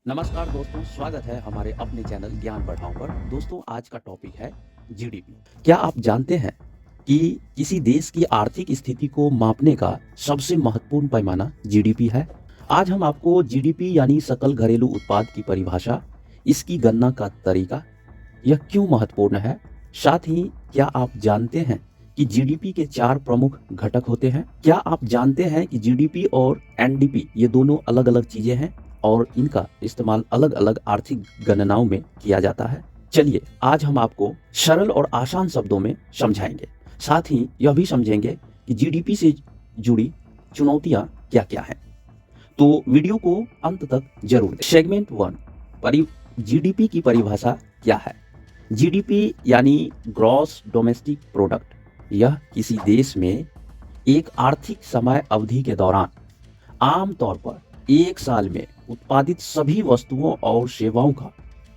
नमस्कार दोस्तों, स्वागत है हमारे अपने चैनल ज्ञान बढ़ाओ पर। दोस्तों, आज का टॉपिक है जीडीपी। क्या आप जानते हैं कि किसी देश की आर्थिक स्थिति को मापने का सबसे महत्वपूर्ण पैमाना जीडीपी है? आज हम आपको जीडीपी यानी सकल घरेलू उत्पाद की परिभाषा, इसकी गणना का तरीका, यह क्यों महत्वपूर्ण है, साथ ही क्या आप जानते हैं कि जीडीपी के 4 प्रमुख घटक होते हैं? क्या आप जानते हैं कि जीडीपी और एनडीपी ये दोनों अलग-अलग चीजें हैं और इनका इस्तेमाल अलग-अलग आर्थिक गणनाओं में किया जाता है? चलिए, आज हम आपको सरल और आसान शब्दों में समझाएंगे। साथ ही यह भी समझेंगे कि जीडीपी से जुड़ी चुनौतियां क्या-क्या हैं। तो वीडियो को अंत तक जरूर देखें। सेगमेंट 1, जीडीपी की परिभाषा क्या है? जीडीपी यानी ग्रॉस डोमेस्टिक प्रोडक्ट। यह किसी देश में एक आर्थिक समय अवधि के दौरान आमतौर पर एक साल में उत्पादित सभी वस्तुओं और सेवाओं का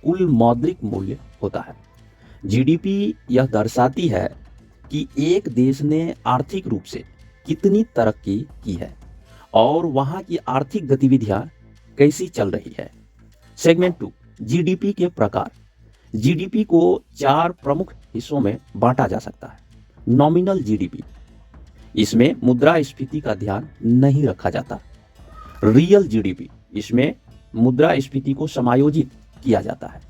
कुल मौद्रिक मूल्य होता है। जीडीपी यह दर्शाती है कि एक देश ने आर्थिक रूप से कितनी तरक्की की है और वहां की आर्थिक गतिविधियां कैसी चल रही है। सेगमेंट 2, जीडीपी के प्रकार। जीडीपी को 4 प्रमुख हिस्सों में बांटा जा सकता है। नॉमिनल जीडीपी, इसमें मुद्रास्फीति का ध्यान नहीं रखा जाता। रियल जीडीपी, इसमें मुद्रास्फीति को समायोजित किया जाता है।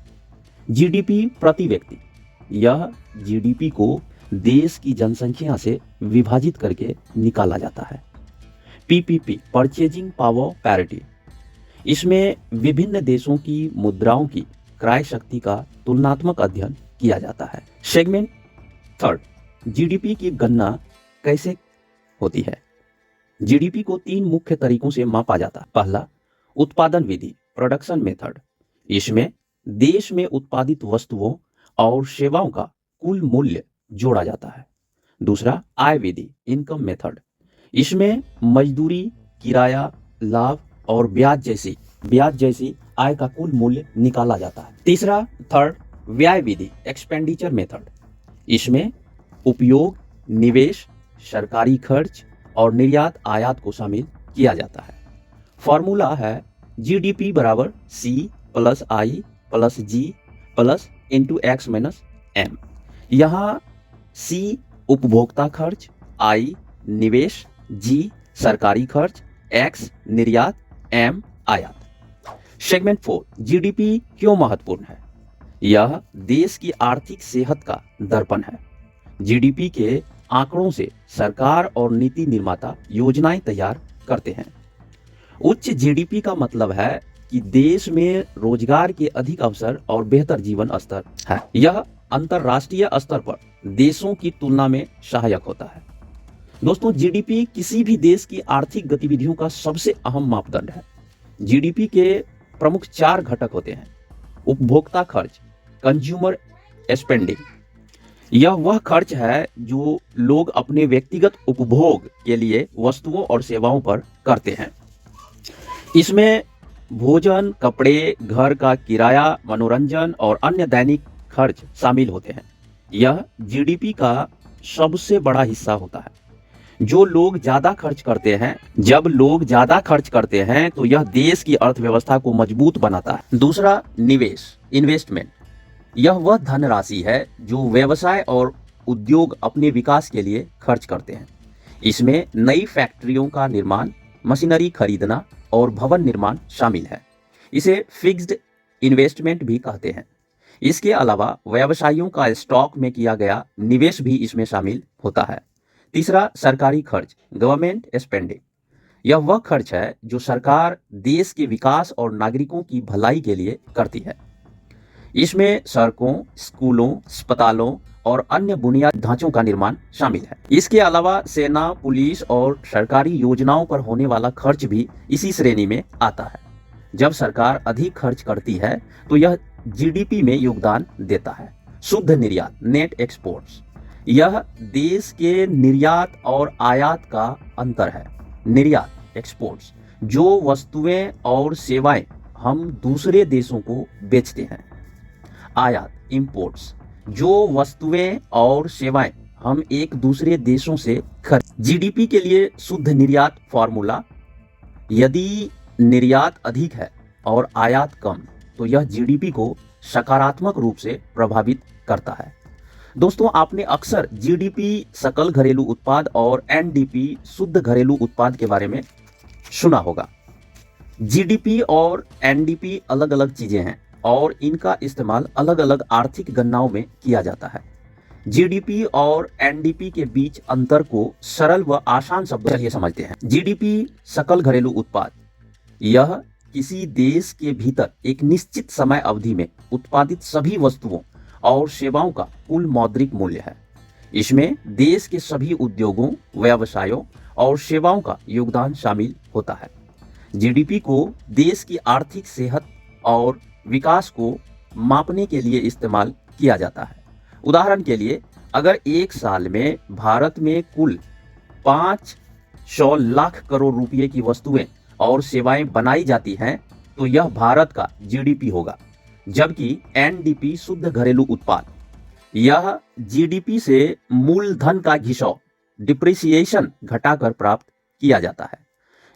जीडीपी प्रति व्यक्ति, यह जीडीपी को देश की जनसंख्या से विभाजित करके निकाला जाता है। पीपीपी, परचेजिंग पावर पैरिटी, इसमें विभिन्न देशों की मुद्राओं की क्रय शक्ति का तुलनात्मक अध्ययन किया जाता है। सेगमेंट 3, जीडीपी की गणना कैसे होती है? जीडीपी को 3 मुख्य तरीकों से मापा जाता है। पहला, उत्पादन विधि, प्रोडक्शन मेथड। इसमें देश में उत्पादित वस्तुओं और सेवाओं का कुल मूल्य जोड़ा जाता है। दूसरा, आय विधि, इनकम मेथड। इसमें मजदूरी, किराया, लाभ और ब्याज जैसी आय का कुल मूल्य निकाला जाता है। तीसरा, थर्ड, व्यय विधि, एक्सपेंडिचर मेथड। इसमें उपयोग, निवेश, सरकारी खर्च और निर्यात आयात को शामिल किया जाता है। फॉर्मूला है जीडीपी बराबर C plus I plus G plus into X minus M. यहाँ सी उपभोक्ता खर्च, आई निवेश, जी सरकारी खर्च, एक्स निर्यात, एम आयात। सेगमेंट 4, जीडीपी क्यों महत्वपूर्ण है? यह देश की आर्थिक सेहत का दर्पण है। जीडीपी के आंकड़ों से सरकार और नीति निर्माता योजनाएं तैयार करते हैं। उच्च जीडीपी का मतलब है कि देश में रोजगार के अधिक अवसर और बेहतर जीवन स्तर है। यह अंतरराष्ट्रीय स्तर पर देशों की तुलना में सहायक होता है। दोस्तों, जीडीपी किसी भी देश की आर्थिक गतिविधियों का सबसे अहम मापदंड है। जीडीपी के प्रमुख 4 घटक होते हैं। उपभोक्ता खर्च, कंज्यूमर स्पेंडिंग, यह वह खर्च है जो लोग अपने व्यक्तिगत उपभोग के लिए वस्तुओं और सेवाओं पर करते हैं। इसमें भोजन, कपड़े, घर का किराया, मनोरंजन और अन्य दैनिक खर्च शामिल होते हैं। यह जीडीपी का सबसे बड़ा हिस्सा होता है। जब लोग ज्यादा खर्च करते हैं तो यह देश की अर्थव्यवस्था को मजबूत बनाता है। दूसरा, निवेश, इन्वेस्टमेंट, यह वह धनराशि है जो व्यवसाय और उद्योग अपने विकास के लिए खर्च करते हैं। इसमें नई फैक्ट्रियों का निर्माण, मशीनरी खरीदना और भवन निर्माण शामिल है। इसे फिक्स्ड इन्वेस्टमेंट भी कहते हैं। इसके अलावा व्यवसायियों का स्टॉक में किया गया निवेश भी इसमें शामिल होता है। तीसरा, सरकारी खर्च, गवर्नमेंट स्पेंडिंग, यह वह खर्च है जो सरकार देश के विकास और नागरिकों की भलाई के लिए करती है। इसमें सड़कों, स्कूलों, अस्पतालों और अन्य बुनियादी ढांचों का निर्माण शामिल है। इसके अलावा सेना, पुलिस और सरकारी योजनाओं पर होने वाला खर्च भी इसी श्रेणी में आता है। जब सरकार अधिक खर्च करती है तो यह जीडीपी में योगदान देता है। शुद्ध निर्यात, नेट एक्सपोर्ट्स, यह देश के निर्यात और आयात का अंतर है। निर्यात, एक्सपोर्ट्स, जो वस्तुएं और सेवाएं हम दूसरे देशों को बेचते हैं। आयात, इंपोर्ट्स, जो वस्तुएं और सेवाएं हम एक दूसरे देशों से खरीद। जीडीपी के लिए शुद्ध निर्यात फॉर्मूला, यदि निर्यात अधिक है और आयात कम, तो यह जीडीपी को सकारात्मक रूप से प्रभावित करता है। दोस्तों, आपने अक्सर जीडीपी सकल घरेलू उत्पाद और एनडीपी शुद्ध घरेलू उत्पाद के बारे में सुना होगा। जीडीपी और एनडीपी अलग अलग चीजें हैं और इनका इस्तेमाल अलग अलग आर्थिक गणनाओं में किया जाता है। जीडीपी और एनडीपी के बीच अंतर को सरल व आसान शब्दों में समझते हैं। जीडीपी सकल घरेलू उत्पाद, यह किसी देश के भीतर एक निश्चित समय अवधि में उत्पादित सभी वस्तुओं और सेवाओं का कुल मौद्रिक मूल्य है। इसमें देश के सभी उद्योगों, व्यवसायों और सेवाओं का योगदान शामिल होता है। जीडीपी को देश की आर्थिक सेहत और विकास को मापने के लिए इस्तेमाल किया जाता है। उदाहरण के लिए, अगर एक साल में भारत में कुल 500 लाख करोड़ रुपए की वस्तुएं और सेवाएं बनाई जाती हैं, तो यह भारत का जीडीपी होगा। जबकि एनडीपी शुद्ध घरेलू उत्पाद, यह जीडीपी से मूलधन का घिसाव, डिप्रिसिएशन घटाकर प्राप्त किया जाता है।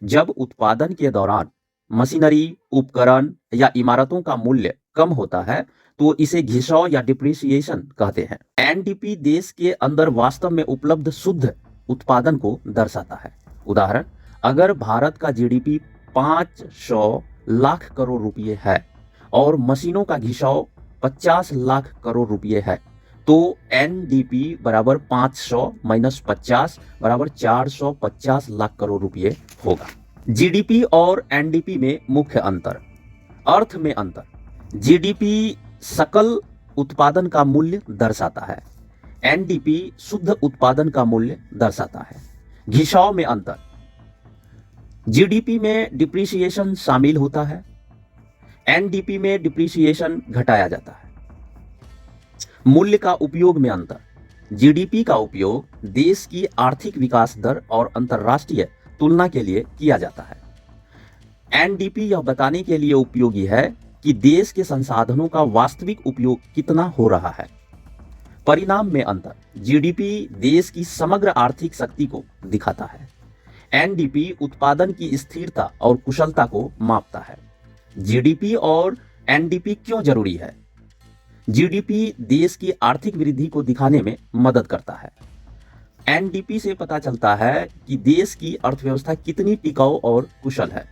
जब उत्पादन के दौरान मशीनरी, उपकरण या इमारतों का मूल्य कम होता है तो इसे घिसाव या डिप्रिसिएशन कहते हैं। एनडीपी देश के अंदर वास्तव में उपलब्ध शुद्ध उत्पादन को दर्शाता है। उदाहरण, अगर भारत का जीडीपी 500 लाख करोड़ रुपए है और मशीनों का घिसाव 50 लाख करोड़ रुपए है, तो एनडीपी बराबर 500 माइनस 50 बराबर 450 लाख करोड़ रुपए होगा। जीडीपी और एनडीपी में मुख्य अंतर। अर्थ में अंतर। जीडीपी सकल उत्पादन का मूल्य दर्शाता है, एनडीपी शुद्ध उत्पादन का मूल्य दर्शाता है। घिसाव में अंतर। जीडीपी में डिप्रिसिएशन शामिल होता है, एनडीपी में डिप्रिसिएशन घटाया जाता है। मूल्य का उपयोग में अंतर। जीडीपी का उपयोग देश की आर्थिक विकास दर और अंतर्राष्ट्रीय तुलना के लिए किया जाता है। एनडीपी यह बताने के लिए उपयोगी है कि देश के संसाधनों का वास्तविक उपयोग कितना हो रहा है। परिणाम में अंतर। जीडीपी देश की समग्र आर्थिक शक्ति को दिखाता है, एनडीपी उत्पादन की स्थिरता और कुशलता को मापता है। जीडीपी और एनडीपी क्यों जरूरी है? जीडीपी देश की आर्थिक वृद्धि को दिखाने में मदद करता है। एनडीपी से पता चलता है कि देश की अर्थव्यवस्था कितनी टिकाऊ और कुशल है।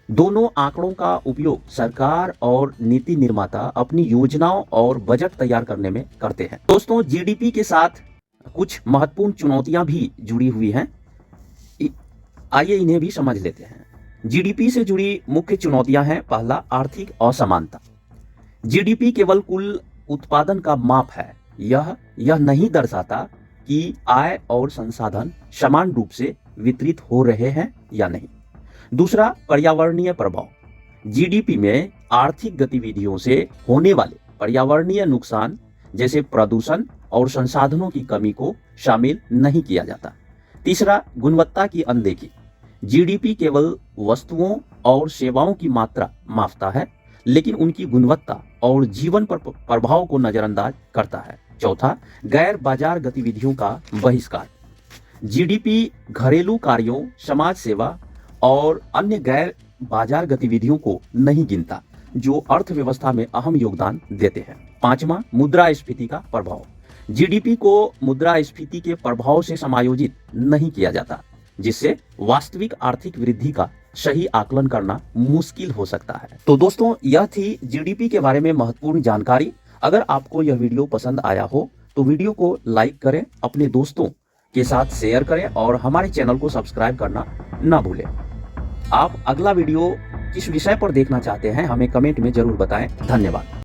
दोनों आंकड़ों का उपयोग सरकार और नीति निर्माता अपनी योजनाओं और बजट तैयार करने में करते हैं। दोस्तों, जीडीपी के साथ कुछ महत्वपूर्ण चुनौतियां भी जुड़ी हुई हैं। आइए इन्हें भी समझ लेते हैं। जीडीपी से जुड़ी मुख्य चुनौतियां हैं। पहला, आर्थिक असमानता। जीडीपी केवल कुल उत्पादन का माप है। यह नहीं दर्शाता कि आय और संसाधन समान रूप से वितरित हो रहे हैं या नहीं। दूसरा, पर्यावरणीय प्रभाव। जीडीपी में आर्थिक गतिविधियों से होने वाले पर्यावरणीय नुकसान जैसे प्रदूषण और संसाधनों की कमी को शामिल नहीं किया जाता। तीसरा, गुणवत्ता की अनदेखी। जीडीपी केवल वस्तुओं और सेवाओं की मात्रा मापता है, लेकिन उनकी गुणवत्ता और जीवन पर प्रभाव को नजरअंदाज करता है। चौथा, गैर बाजार गतिविधियों का बहिष्कार। जीडीपी घरेलू कार्यों, समाज सेवा और अन्य गैर बाजार गतिविधियों को नहीं गिनता, जो अर्थव्यवस्था में अहम योगदान देते हैं। पांचवा, मुद्रास्फीति का प्रभाव। जीडीपी को मुद्रास्फीति के प्रभाव से समायोजित नहीं किया जाता, जिससे वास्तविक आर्थिक वृद्धि का सही आकलन करना मुश्किल हो सकता है। तो दोस्तों, यह थी जीडीपी के बारे में महत्वपूर्ण जानकारी। अगर आपको यह वीडियो पसंद आया हो तो वीडियो को लाइक करें, अपने दोस्तों के साथ शेयर करें और हमारे चैनल को सब्सक्राइब करना ना भूलें। आप अगला वीडियो किस विषय पर देखना चाहते हैं हमें कमेंट में जरूर बताएं। धन्यवाद।